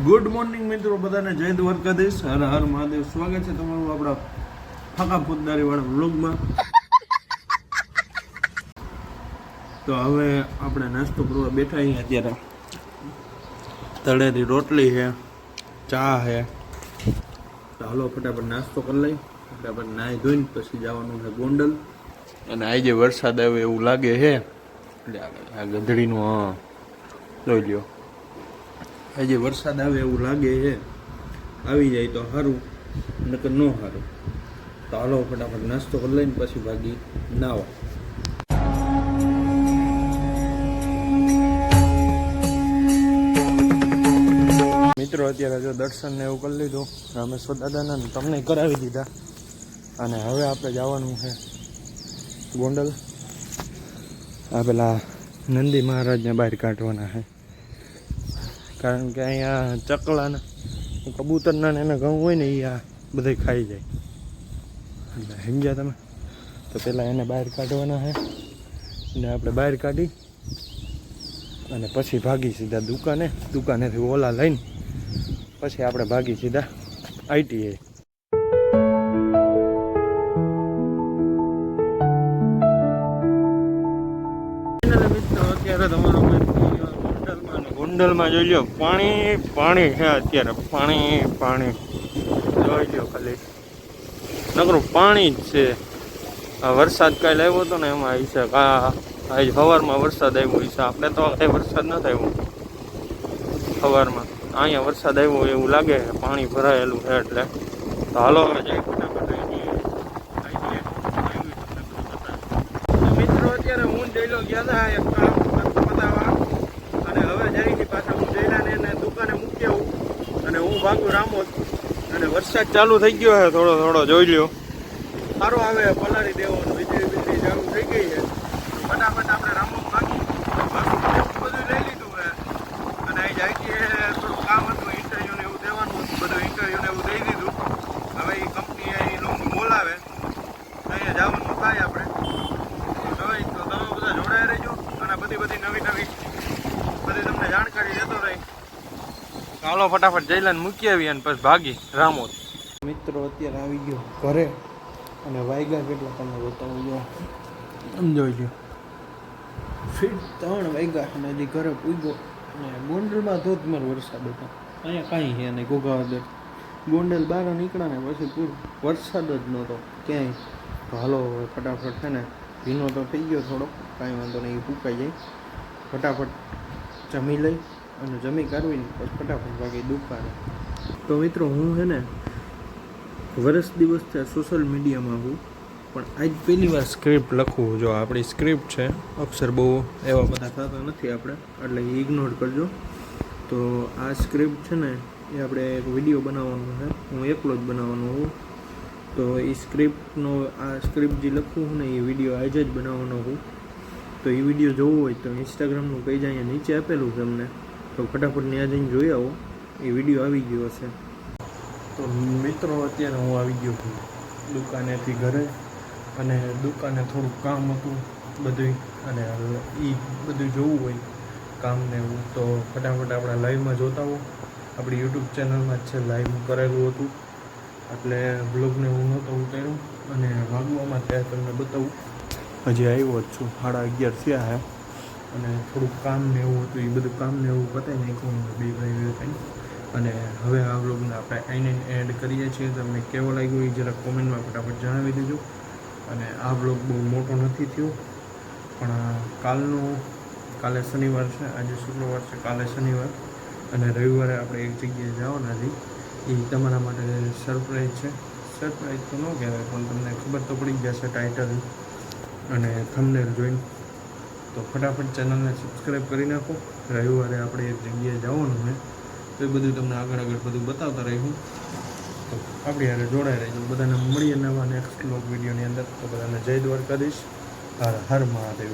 Good morning મિત્રો, બધાને જય દ્વારકાધીશ. હર હર મહાદેવ. સ્વાગત છે તમારું આપણા ફાંકા ફોજદારી વાળા વ્લોગમાં. તો હવે આપણે નાસ્તો કરવા બેઠા છીએ. અત્યારે તળેલી રોટલી છે, ચા છે. તો હાલો ફટાફટ નાસ્તો કરી લઈ. ફટાફટ નાહી ધોઈને પછી જવાનું છે ગોંડલ. અને આજે વરસાદ આવે એવું લાગે છે. એટલે આ ગધડીનું જોઈ લ્યો. આજે વરસાદ આવે એવું લાગે છે. આવી જાય તો સારું, નકર ન સારું. તો હાલો ફટાફટ નાસ્તો કરી લઈને પછી ભાગી નાવા. મિત્રો અત્યારે જો દર્શન ને એવું કરી લીધું રામેશ્વર દાદાના, તમને કરાવી દીધા. અને હવે આપણે જવાનું છે ગોંડલ. આ પેલા નંદી મહારાજને બહાર કાઢવાના છે. કારણ કે અહીંયા ચકલાના કબૂતરના ને એના ઘઉં હોય ને એ આ બધા ખાઈ જાય. એટલે સમજ્યા તમે? તો પહેલાં એને બહાર કાઢવાના છે. ને આપણે બહાર કાઢી અને પછી ભાગી સીધા દુકાનેથી ઓલા લઈને પછી આપણે ભાગી સીધા ITI. અત્યારે તમારો ગોંડલમાં જોઈ લો, પાણી છે. અત્યારે પાણી જોઈ લો, ખાલી નકરું પાણી જ છે. આ વરસાદ કાલે આવ્યો હતો ને એમાં છે આજ સવારમાં વરસાદ આવ્યો છે. આપણે તો કંઈ વરસાદ નથી આવ્યો સવારમાં. અહીંયા વરસાદ આવ્યો એવું લાગે, પાણી ભરાયેલું છે. એટલે તો હાલો હવે જઈ ફટાફટ. મિત્રો અત્યારે હું જઈલો ગયા હતા એક કામ પતાવવા, અને હવે જઈને પાછા હું જઈલાને એને દુકાને મૂકી આવું અને હું ભાગું રામોદ. અને વરસાદ ચાલુ થઈ ગયો છે થોડો જોઈ લ્યો. સારો આવે પલાળી દેવાનું, વીજળી ચાલુ થઈ ગઈ છે. ફટાફટ આપણે રામોદ બધું લઈ લીધું છે. અને અહીં જાય થોડું કામ હતું, ઇન્ટરવ્યુ ને એવું દેવાનું હતું. બધું ઇન્ટરવ્યુ ને એવું દઈ દીધું. હવે એ કંપની અહીં લોકો બોલાવે અહીંયા જવાનું થાય આપણે. હવે તો તમે બધા જોડાઈ રહેજો અને બધી નવી તમને જાણકારી દેતો રહી. ચાલો ફટાફટ જઈલાને મૂકી આવી અને પછી ભાગી રામોદ. મિત્રો અત્યારે આવી ગયો ઘરે અને વાગ્યા કેટલા તમને બતાવજો. સમજો ફીટ 3 વાગ્યા અને હજી ઘરે પૂગ્યો. અને ગોંડલમાં ધોધમાર વરસાદ હતો. અહીંયા કાંઈ છે નહીં, ઘોઘાવદર. ગોંડલ બહાર નીકળ્યા ને પછી પૂરું વરસાદ જ નહોતો ક્યાંય. તો હાલો ફટાફટ છે ને, ભીનો તો થઈ ગયો થોડો, કાંઈ વાંધો નહીં, એ ફૂંકાઈ જાય. ફટાફટ જમી લઈ અને જમી કાઢવીને પછી ફટાફટ ભાગી દુકાને. તો મિત્રો હું છે ને વર્ષ દિવસથી સોશિયલ મીડિયામાં હું, પણ આજ પહેલી વાર સ્ક્રિપ્ટ લખવું. જો આપણી સ્ક્રિપ્ટ છે, અક્ષર બહુ એવા બધા થતા નથી આપણે, એટલે એ ઇગ્નોર કરજો. તો આ સ્ક્રિપ્ટ છે ને એ આપણે એક વિડીયો બનાવવાનો છે, હું એકલો જ બનાવવાનો હું. તો એ સ્ક્રિપ્ટ જે લખવું હું ને એ વિડીયો આજે જ બનાવવાનો હું. તો એ વિડીયો જોવો હોય તો ઇન્સ્ટાગ્રામનું પેજ અહીંયા નીચે આપેલું છે તમને, તો ફટાફટ ત્યાં જઈને જોઈ આવો. એ વિડીયો આવી ગયો હશે. તો મિત્રો અત્યારે હું આવી ગયો છું દુકાનેથી ઘરે, અને દુકાને થોડુંક કામ હતું બધું, અને એ બધું જોવું હોય કામને એવું તો ફટાફટ આપણા લાઈવમાં જોતા હો. આપણી યુટ્યુબ ચેનલમાં જ છે, લાઈવ કરેલું હતું. એટલે બ્લોગને હું નહોતો ઉતાર્યું અને ભાગવામાં ત્યાં તમને બતાવું. હજી આવ્યો જ છું, 11:30 થયા છે. અને થોડુંક કામ ને એવું હતું, એ બધું કામ ને એવું પતાવી નાખ્યું 2 ભાઈઓ થઈને. અને હવે આ બ્લોગને આપણે આઈને એડ કરીએ છીએ. તમને કેવો લાગ્યો એ જરાક કોમેન્ટમાં ફટાફટ જણાવી દેજો. અને આ બ્લોગ બહુ મોટો નથી થયો, પણ કાલે શનિવાર છે, આજે શુક્રવાર છે, કાલે શનિવાર અને રવિવારે આપણે એક જગ્યાએ જવાના છીએ. એ તમારા માટે સરપ્રાઈઝ છે. સરપ્રાઈઝ તો ન કહેવાય, પણ તમને ખબર તો પડી જશે ટાઇટલ અને થંબનેલ જોઈને. તો ફટાફટ ચેનલને સબસ્ક્રાઈબ કરી નાખો. રવિવારે આપણે એક જગ્યાએ જવાનું છે, તો એ બધું તમને આગળ બધું બતાવતા રહીશું. તો આપણી હારે જોડાઈ રહીશું. બધાને મળીએ નવા નેક્સ્ટ વ્લોગ વિડીયોની અંદર. તો બધાને જય દ્વારકાધીશ. હર હર મહાદેવ.